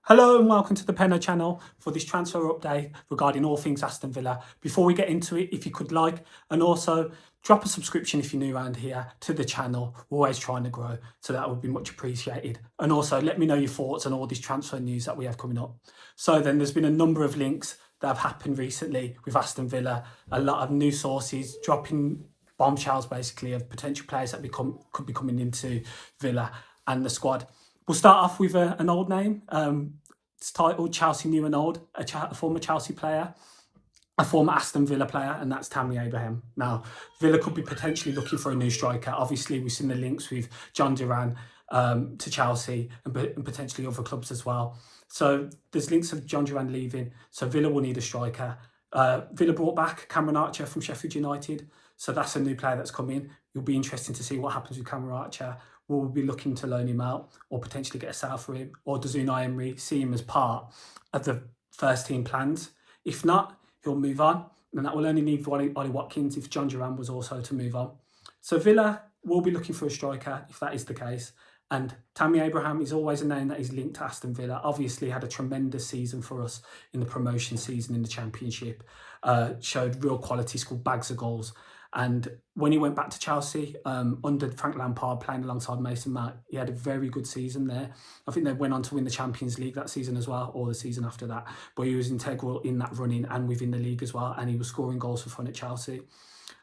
Hello and welcome to the Penno channel for this transfer update regarding all things Aston Villa. Before we get into it, if you could like and also drop a subscription if you're new around here to the channel. We're always trying to grow, so that would be much appreciated. And also let me know your thoughts on all this transfer news that we have coming up. So then there's been a number of links that have happened recently with Aston Villa. A lot of new sources dropping bombshells basically of potential players that could be coming into Villa and the squad. We'll start off with an old name. It's titled Chelsea New and Old, a former Chelsea player, a former Aston Villa player, and that's Tammy Abraham. Now, Villa could be potentially looking for a new striker. Obviously, we've seen the links with Jhon Duran to Chelsea and potentially other clubs as well. So there's links of Jhon Duran leaving, so Villa will need a striker. Villa brought back Cameron Archer from Sheffield United, so that's a new player that's come in. It'll be interesting to see what happens with Cameron Archer. Will we be looking to loan him out or potentially get a sale for him? Or does Unai Emery see him as part of the first team plans? If not, he'll move on. And that will only leave Ollie Watkins if Jhon Duran was also to move on. So Villa will be looking for a striker if that is the case. And Tammy Abraham is always a name that is linked to Aston Villa. Obviously had a tremendous season for us in the promotion season in the Championship. Showed real quality, scored bags of goals. And when he went back to Chelsea, under Frank Lampard, playing alongside Mason Mount, he had a very good season there. I think they went on to win the Champions League that season as well, or the season after that. But he was integral in that running and within the league as well, and he was scoring goals for fun at Chelsea.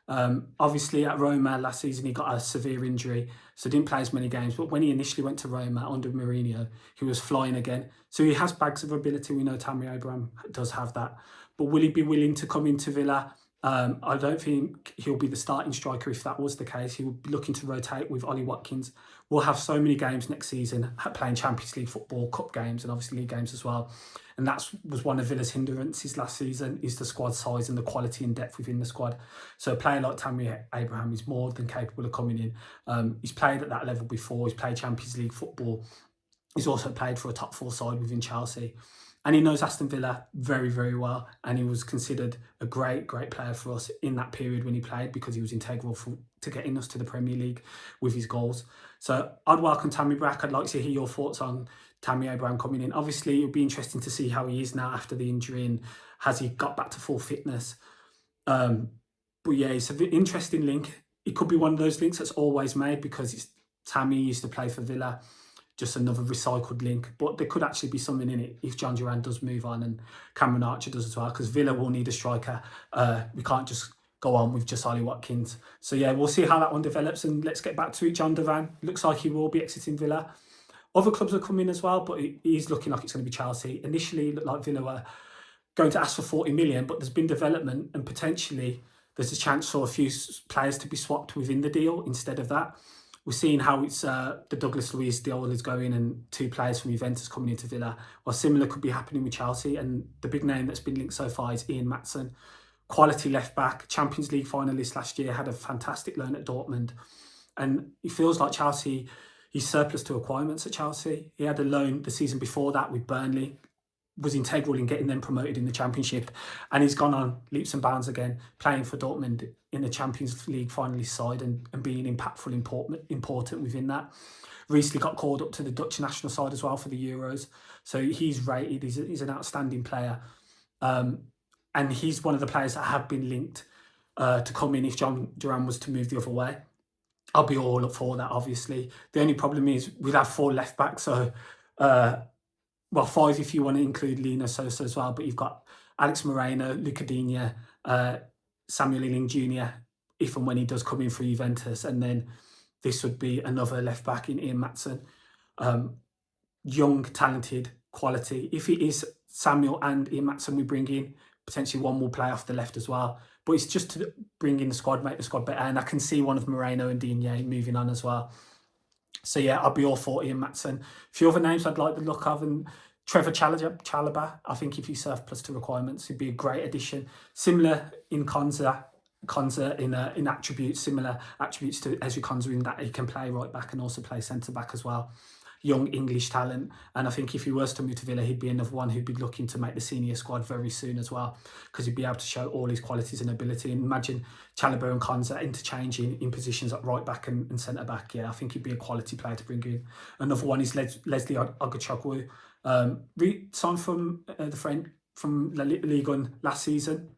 Obviously, at Roma last season, he got a severe injury, so didn't play as many games. But when he initially went to Roma under Mourinho, he was flying again. So he has bags of ability. We know Tammy Abraham does have that. But will he be willing to come into Villa? I don't think he'll be the starting striker if that was the case. He would be looking to rotate with Ollie Watkins. We'll have so many games next season playing Champions League football, cup games and obviously league games as well. And that was one of Villa's hindrances last season, is the squad size and the quality and depth within the squad. So a player like Tammy Abraham is more than capable of coming in. He's played at that level before. He's played Champions League football. He's also played for a top four side within Chelsea. And he knows Aston Villa very, very well. And he was considered a great, great player for us in that period when he played, because he was integral to getting us to the Premier League with his goals. So I'd welcome Tammy back. I'd like to hear your thoughts on Tammy Abraham coming in. Obviously, it'll be interesting to see how he is now after the injury and has he got back to full fitness. But yeah, it's an interesting link. It could be one of those links that's always made because Tammy used to play for Villa. Just another recycled link, but there could actually be something in it if Jhon Duran does move on and Cameron Archer does as well, because Villa will need a striker. We can't just go on with just Ollie Watkins. So yeah, we'll see how that one develops, and let's get back to it. Jhon Duran looks like he will be exiting Villa. Other clubs are coming as well, but it is looking like it's going to be Chelsea. Initially, it looked like Villa were going to ask for 40 million, but there's been development and potentially there's a chance for a few players to be swapped within the deal instead of that. We're seeing how it's the Douglas Luiz deal is going and two players from Juventus coming into Villa. Well, similar could be happening with Chelsea, and the big name that's been linked so far is Ian Maatsen. Quality left back, Champions League finalist last year, had a fantastic loan at Dortmund. And it feels like Chelsea, he's surplus to requirements at Chelsea. He had a loan the season before that with Burnley, was integral in getting them promoted in the Championship, and he's gone on leaps and bounds again, playing for Dortmund in the Champions League finalist side and being impactful, important within that. Recently got called up to the Dutch national side as well for the Euros, so he's rated. He's an outstanding player, and he's one of the players that have been linked to come in if Jhon Duran was to move the other way. I'll be all up for that, obviously. The only problem is we'd have 4 left backs, so well, 5 if you want to include Lina Sosa as well, but you've got Alex Moreno, Luca Digne, Samuel Ealing Jr., if and when he does come in for Juventus, and then this would be another left back in Ian Maatsen. Young, talented, quality. If it is Samuel and Ian Maatsen we bring in, potentially one will play off the left as well. But it's just to bring in the squad, make the squad better, and I can see one of Moreno and Digne moving on as well. So yeah, I'll be all for Ian Maatsen. A few other names I'd like the look of, and Trevor Chalobah. I think if he surplus to requirements, he'd be a great addition. Similar in Konza in attributes, similar attributes to Ezri Konza in that he can play right back and also play centre back as well. Young English talent, and I think if he was to move to Villa, he'd be another one who'd be looking to make the senior squad very soon as well, because he'd be able to show all his qualities and ability. And imagine Chalobah and Konza interchanging in positions like right back and centre back. Yeah, I think he'd be a quality player to bring in. Another one is Leslie Ogachogwu. Signed from the French from La Ligue last season.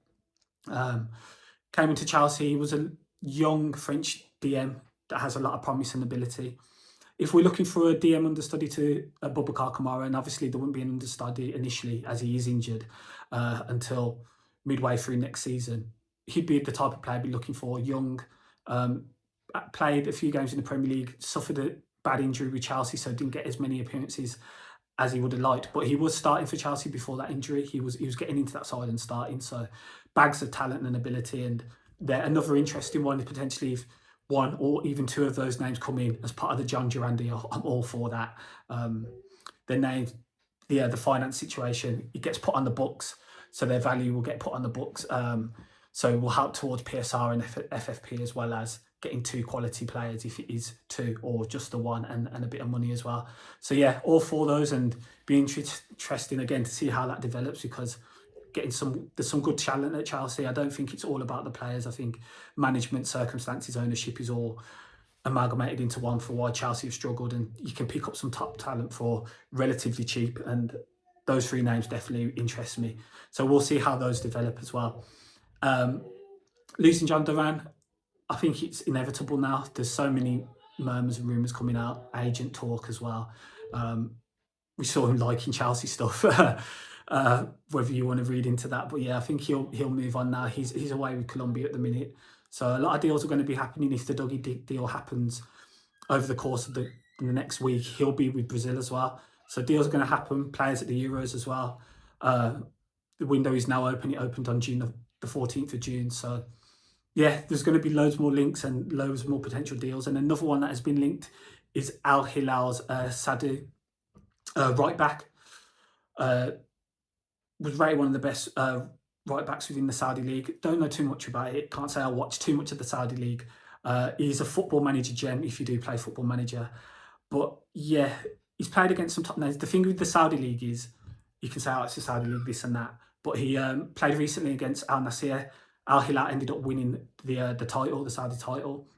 Came into Chelsea. He was a young French DM that has a lot of promise and ability. If we're looking for a DM understudy to Boubacar Kamara, and obviously there wouldn't be an understudy initially as he is injured until midway through next season, he'd be the type of player I'd be looking for. Young, played a few games in the Premier League, suffered a bad injury with Chelsea, so didn't get as many appearances as he would have liked. But he was starting for Chelsea before that injury. He was getting into that side and starting. So bags of talent and ability, and they're another interesting one potentially if one or even two of those names come in as part of the Jhon Duran deal. I'm all for that. The name, the finance situation, it gets put on the books, so their value will get put on the books. So it will help towards PSR and FFP, as well as getting two quality players if it is two or just the one, and a bit of money as well. So yeah, all for those, and be interesting again to see how that develops, because there's some good talent at Chelsea. I don't think it's all about the players. I think management, circumstances, ownership is all amalgamated into one for why Chelsea have struggled, and you can pick up some top talent for relatively cheap, and those three names definitely interest me. So we'll see how those develop as well. Losing Jhon Duran, I think it's inevitable now. There's so many murmurs and rumours coming out, agent talk as well. We saw him liking Chelsea stuff, whether you want to read into that. But yeah, I think he'll move on now. He's away with Colombia at the minute. So a lot of deals are going to be happening. If the Dougie deal happens over the course of the next week, he'll be with Brazil as well. So deals are going to happen. Players at the Euros as well. The window is now open. It opened on the 14th of June. So yeah, there's going to be loads more links and loads more potential deals. And another one that has been linked is Al Hilal's Saud, right back. Was rated one of the best right backs within the Saudi League. Don't know too much about it. Can't say I watch too much of the Saudi League. He's a Football Manager gem if you do play Football Manager. But yeah, he's played against some top names. The thing with the Saudi League is you can say, oh, it's the Saudi League, this and that. But he played recently against Al Nassr. Al Hilal ended up winning the title, the Saudi title.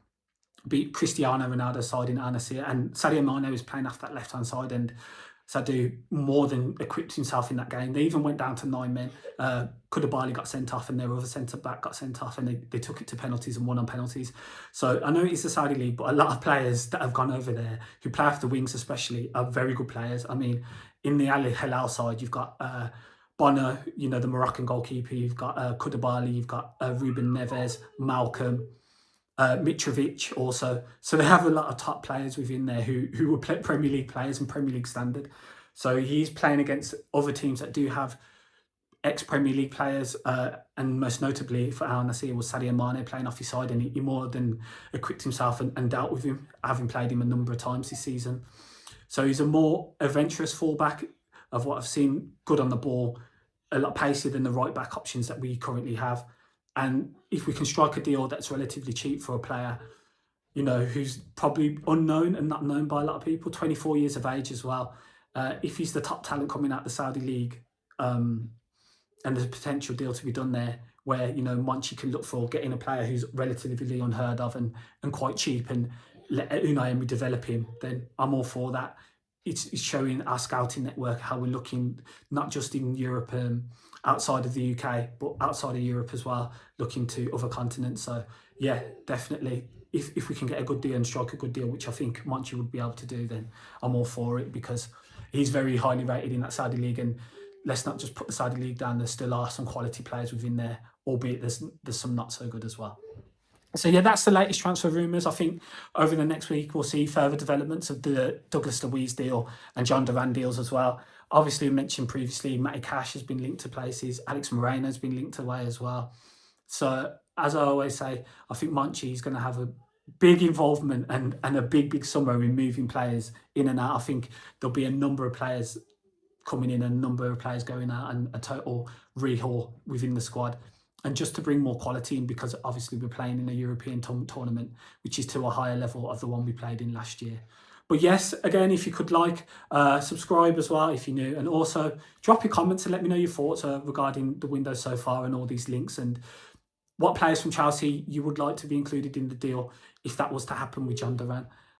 Beat Cristiano Ronaldo's side in Al Nassr, and Sadio Mane was playing off that left-hand side, and Sadio more than equipped himself in that game. They even went down to 9 men. Koulibaly got sent off, and their other centre-back got sent off, and they took it to penalties and won on penalties. So I know it's the Saudi League, but a lot of players that have gone over there, who play off the wings especially, are very good players. I mean, in the Al Hilal side, you've got Bono, the Moroccan goalkeeper. You've got Koulibaly. You've got Ruben Neves, Malcolm, Mitrovic also. So they have a lot of top players within there who were Premier League players and Premier League standard. So he's playing against other teams that do have ex-Premier League players, and most notably for Al Nassr was Sadio Mane playing off his side, and he more than equipped himself and dealt with him, having played him a number of times this season. So he's a more adventurous fullback of what I've seen, good on the ball, a lot pacier than the right-back options that we currently have. And if we can strike a deal that's relatively cheap for a player, who's probably unknown and not known by a lot of people, 24 years of age as well, if he's the top talent coming out the Saudi League, and there's a potential deal to be done there where, Monchi can look for getting a player who's relatively unheard of and quite cheap, and let Unai Emery develop him, then I'm all for that. It's showing our scouting network how we're looking, not just in Europe, outside of the UK, but outside of Europe as well, looking to other continents. So yeah, definitely, if we can get a good deal and strike a good deal, which I think Monchi would be able to do, then I'm all for it, because he's very highly rated in that Saudi League. And let's not just put the Saudi League down, there still are some quality players within there, albeit there's some not so good as well. So yeah, that's the latest transfer rumours. I think over the next week we'll see further developments of the Douglas Luiz deal and Jhon Duran deals as well. Obviously, we mentioned previously, Matty Cash has been linked to places. Alex Moreno has been linked away as well. So as I always say, I think Monchi is going to have a big involvement and a big summer in moving players in and out. I think there'll be a number of players coming in and a number of players going out, and a total rehaul within the squad. And just to bring more quality in, because obviously we're playing in a European tournament, which is to a higher level of the one we played in last year. But yes, again, if you could subscribe as well if you're new, and also drop your comments and let me know your thoughts regarding the window so far and all these links, and what players from Chelsea you would like to be included in the deal if that was to happen with Jhon Duran.